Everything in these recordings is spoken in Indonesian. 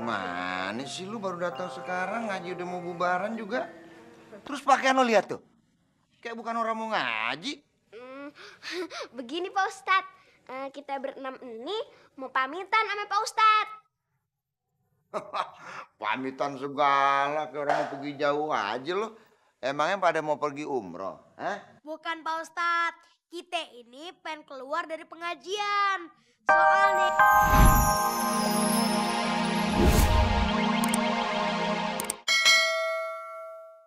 Gimana sih lu baru datang sekarang, ngaji udah mau bubaran juga. Terus pakaian lo lihat tuh. Kayak bukan orang mau ngaji. Begini Pak Ustadz, kita berenam ini mau pamitan sama Pak Ustadz. Pamitan segala, kayak orang mau pergi jauh aja lo. Emangnya pada mau pergi umroh? Hah? Bukan Pak Ustadz, kita ini pengen keluar dari pengajian. Soalnya...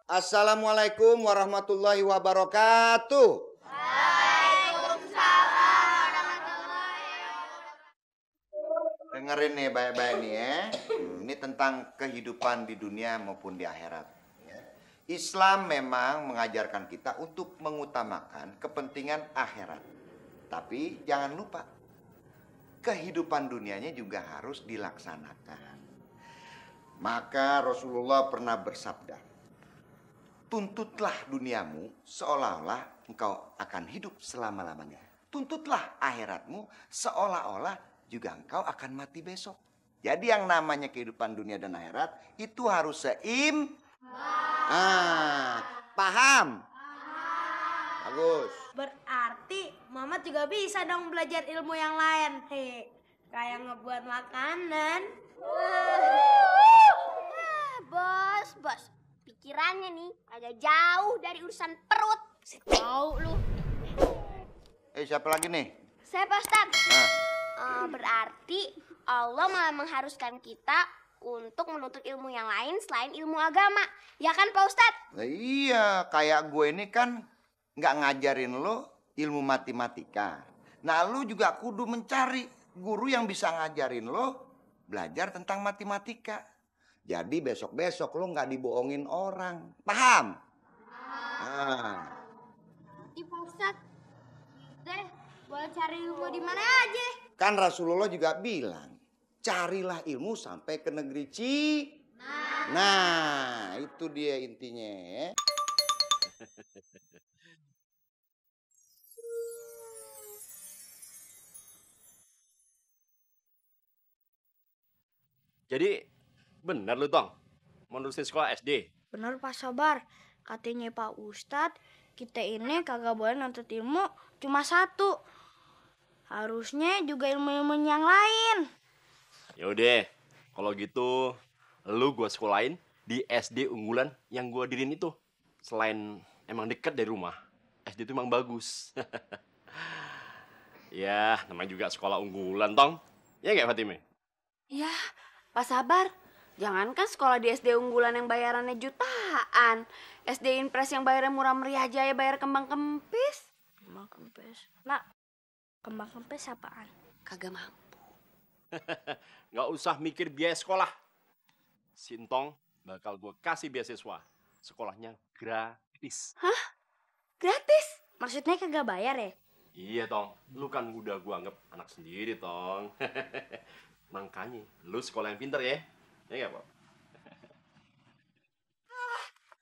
Assalamualaikum warahmatullahi wabarakatuh. Waalaikumsalam warahmatullahi wabarakatuh. Dengerin nih baik-baik nih ya. Ini tentang kehidupan di dunia maupun di akhirat. Islam memang mengajarkan kita untuk mengutamakan kepentingan akhirat. Tapi jangan lupa, kehidupan dunianya juga harus dilaksanakan. Maka Rasulullah pernah bersabda, tuntutlah duniamu seolah-olah engkau akan hidup selama-lamanya. Tuntutlah akhiratmu seolah-olah juga engkau akan mati besok. Jadi yang namanya kehidupan dunia dan akhirat itu harus paham? Bagus. Berarti Muhammad juga bisa dong belajar ilmu yang lain. Kayak ngebuat makanan. Bos. Pikirannya nih agak jauh dari urusan perut. Tahu lu. Siapa lagi nih? Saya Pak Ustadz. Berarti Allah malah mengharuskan kita untuk menuntut ilmu yang lain selain ilmu agama. Ya kan Pak Ustadz? Nah, iya, kayak gue ini kan nggak ngajarin lo ilmu matematika. Nah, lo juga kudu mencari guru yang bisa ngajarin lo belajar tentang matematika. Jadi besok-besok lo nggak dibohongin orang. Paham? Pak Ustadz, boleh cari ilmu di mana aja? Kan Rasulullah juga bilang, carilah ilmu sampai ke negeri Nah, itu dia intinya ya. Jadi bener lu Tong, mau nerusin sekolah SD? Bener Pak Sabar, katanya Pak Ustadz, kita ini kagak boleh nuntut ilmu cuma satu. Harusnya juga ilmu-ilmu yang lain. Yaudah, kalau gitu lu gua sekolahin di SD unggulan yang gua dirin itu. Selain emang deket dari rumah, SD itu emang bagus. Ya, namanya juga sekolah unggulan, Tong. Ya nggak Fatime? Ya, Pak Sabar. Jangankan sekolah di SD unggulan yang bayarannya jutaan. SD Impres yang bayarnya murah meriah aja ya bayar kembang kempis. Kembang kempis? Nak, kembang kempis apaan? Kagak mampu. Nggak usah mikir biaya sekolah. Sintong bakal gue kasih beasiswa. Sekolahnya gratis. Hah? Gratis? Maksudnya kagak bayar ya? Iya, Tong. Lu kan udah gue anggap anak sendiri, Tong. Makanya, lu sekolah yang pinter ya. Ya nggak, Pak?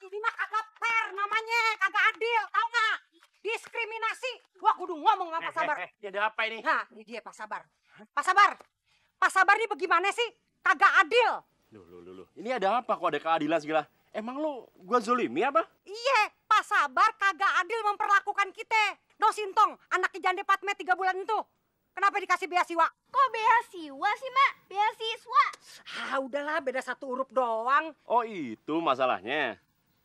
Ini mah kagak fair namanya, kagak adil, tau nggak? Diskriminasi. Gua kudu ngomong sama Pak Sabar. Ya ada apa ini? Nah, ini dia Pak Sabar. Pak Sabar ini bagaimana sih? Kagak adil. Loh. Ini ada apa kok ada keadilan segala? Emang lu gua zolimi apa? Iya, Pak Sabar kagak adil memperlakukan kita. No Sintong, anaknya jande Patme 3 bulan itu. Kenapa dikasih beasiswa? Kok beasiswa sih, Mak? Beasiswa. Udahlah, beda satu huruf doang. Oh, itu masalahnya.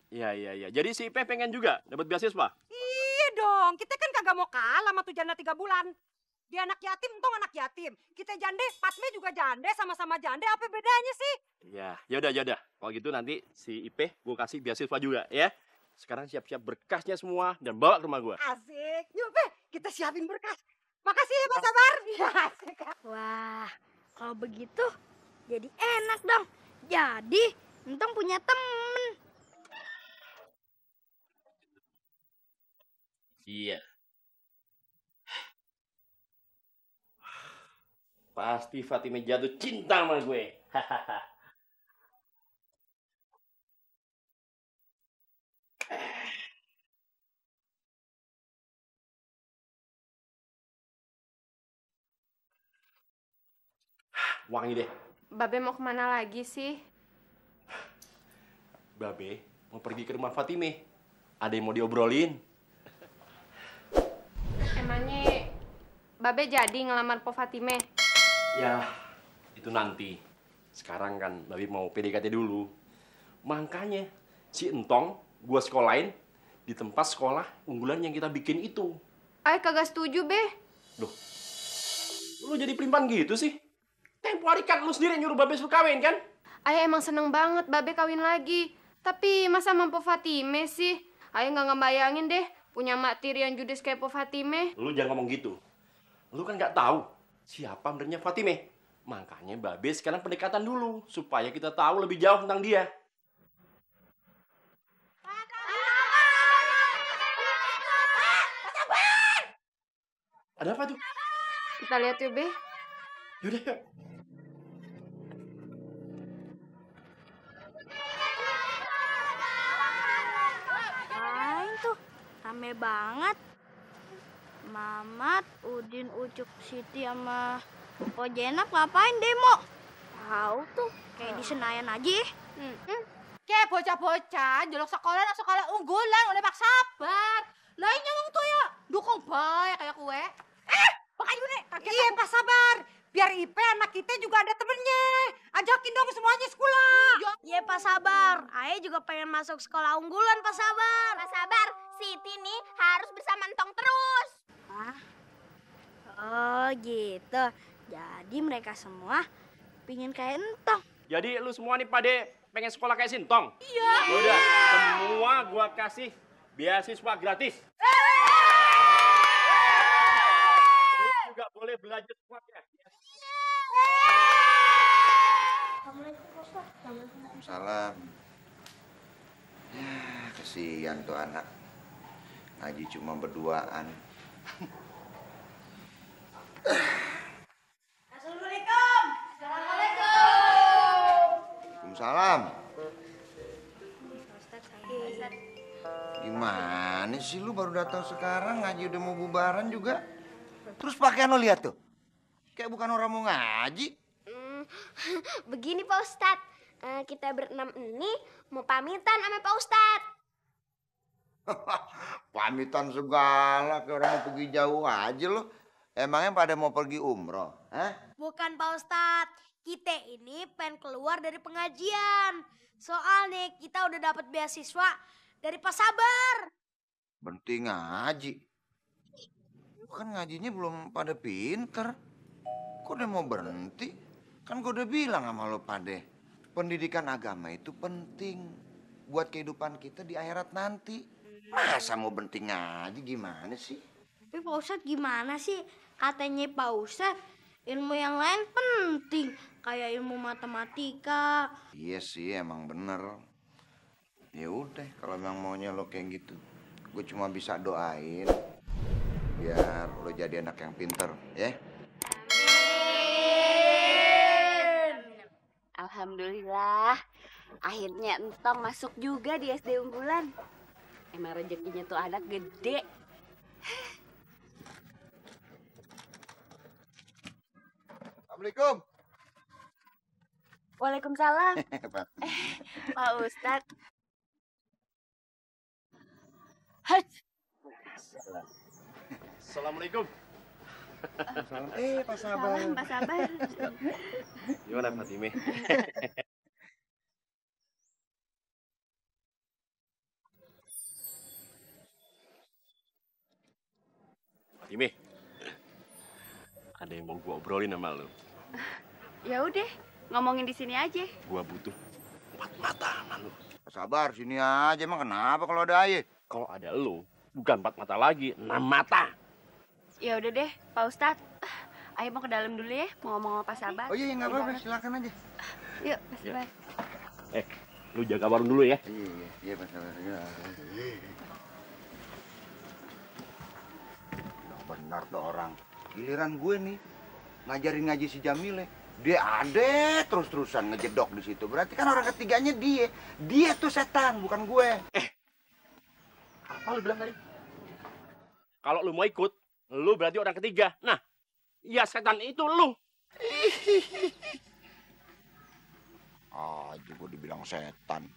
Iya. Jadi si Ipe pengen juga dapat beasiswa? Iya dong, kita kan kagak mau kalah sama tuh janda 3 bulan. Dia anak yatim, entong anak yatim. Kita jande, Patme juga jande, sama-sama jande. Apa bedanya sih? Iya, yaudah. Kalau gitu nanti si Ipe gue kasih beasiswa juga ya. Sekarang siap-siap berkasnya semua dan bawa ke rumah gue. Asik. Yuk, Pe, kita siapin berkas. Makasih ya, Pak Sabar. Ya, asik. Wah, kalau begitu jadi enak dong. Jadi, Entong punya temen. Iya. Pasti Fatime jatuh cinta sama gue. Wangi deh. Babe mau kemana lagi sih? Babe mau pergi ke rumah Fatime. Ada yang mau diobrolin. Emangnya Babe jadi ngelamar Po Fatime? Ya, itu nanti. Sekarang kan Babe mau PDKT dulu. Makanya si Entong gua sekolahin di tempat sekolah unggulan yang kita bikin itu. Ay kagak setuju, Be. Loh, lu jadi pelimpan gitu sih? Tempo hari kan lu sendiri nyuruh Babe suruh kawin kan? Ayah emang seneng banget Babe kawin lagi. Tapi masa sama Po Fatime sih? Ayah nggak ngebayangin deh punya mak tiri yang judes kayak Po Fatime. Lu jangan ngomong gitu. Lu kan nggak tahu siapa benernya Fatime. Makanya Babe sekarang pendekatan dulu supaya kita tahu lebih jauh tentang dia. Ada apa tuh? Kita lihat yuk, Be. Yaudah, yuk. Ngapain tuh? Rame banget. Mamat, Udin, Ucuk, Siti sama Ko Jenap ngapain demo? Tahu tuh, kayak di Senayan aja. Kayak bocah-bocah jelok sekolah unggulan oleh Pak Sabar. Lainnya wong tuh ya dukung bae kayak kue. Makanya nih, iya Pak Sabar. Biar IP anak kita juga ada temennya. Ajakin dong semuanya sekolah. Iya Pak Sabar, Ayah juga pengen masuk sekolah unggulan Pak Sabar. Pak Sabar, Siti nih harus bersama Entong terus. Oh gitu, jadi mereka semua pingin kayak Entong. Jadi lu semua nih pada pengen sekolah kayak Sintong? Iya. Udah, semua gua kasih beasiswa gratis. Lu juga boleh belajar semuanya. Salam. Ya, kesian tuh anak. Ngaji cuma berduaan. Assalamualaikum. Waalaikumsalam. Gimana sih lu baru datang sekarang ngaji udah mau bubaran juga? Terus pakaian lo lihat tuh. Kayak bukan orang mau ngaji. Begini Pak Ustadz, kita berenam ini mau pamitan sama Pak Ustadz. Pamitan segala kayak orang mau pergi jauh aja lo. Emangnya pada mau pergi umroh? Hah? Bukan Pak Ustadz, kita ini pengen keluar dari pengajian. Soalnya kita udah dapat beasiswa dari Pak Sabar. Berhenti ngaji. Kan ngajinya belum pada pinter. Kok udah mau berhenti? Kan gue udah bilang sama lo pade. Pendidikan agama itu penting. Buat kehidupan kita di akhirat nanti. Masa mau berhenti ngaji gimana sih? Tapi Pak Ustadz gimana sih? Katanya Pak Ustadz, ilmu yang lain penting. Kayak ilmu matematika. Iya sih emang bener. Ya udah kalau memang maunya lo kayak gitu. Gue cuma bisa doain. Biar lo jadi anak yang pinter ya. Alhamdulillah, akhirnya Entong masuk juga di SD unggulan. Emang rezekinya tuh anak gede. Assalamualaikum. Waalaikumsalam. Pak Ustadz. Assalamualaikum. Pak Sabar. Salam Pak Sabar. Gimana Fatime? Fatime, ada yang mau gua obrolin sama lu. Ya udah, ngomongin di sini aja. Gua butuh 4 mata sama lu. Pak Sabar sini aja emang kenapa kalau ada ayah? Kalau ada lu, bukan 4 mata lagi, 6 mata. Ya udah deh, Pak Ustadz. Ayo mau ke dalam dulu ya, mau ngomong sama Pak Sabar. Oh iya nggak apa-apa silakan aja. Yuk, Pak Sabar. Lu jaga warung dulu ya. Iya Pak Sabar. Ya. Benar tuh orang. Giliran gue nih ngajarin ngaji si Jamile. Dia ada terus-terusan ngejedok di situ. Berarti kan orang ketiganya dia. Dia tuh setan, bukan gue. Apa lu bilang tadi? Kalau lu mau ikut, lu berarti orang ketiga. Nah, ya setan itu lu. aja gue dibilang setan.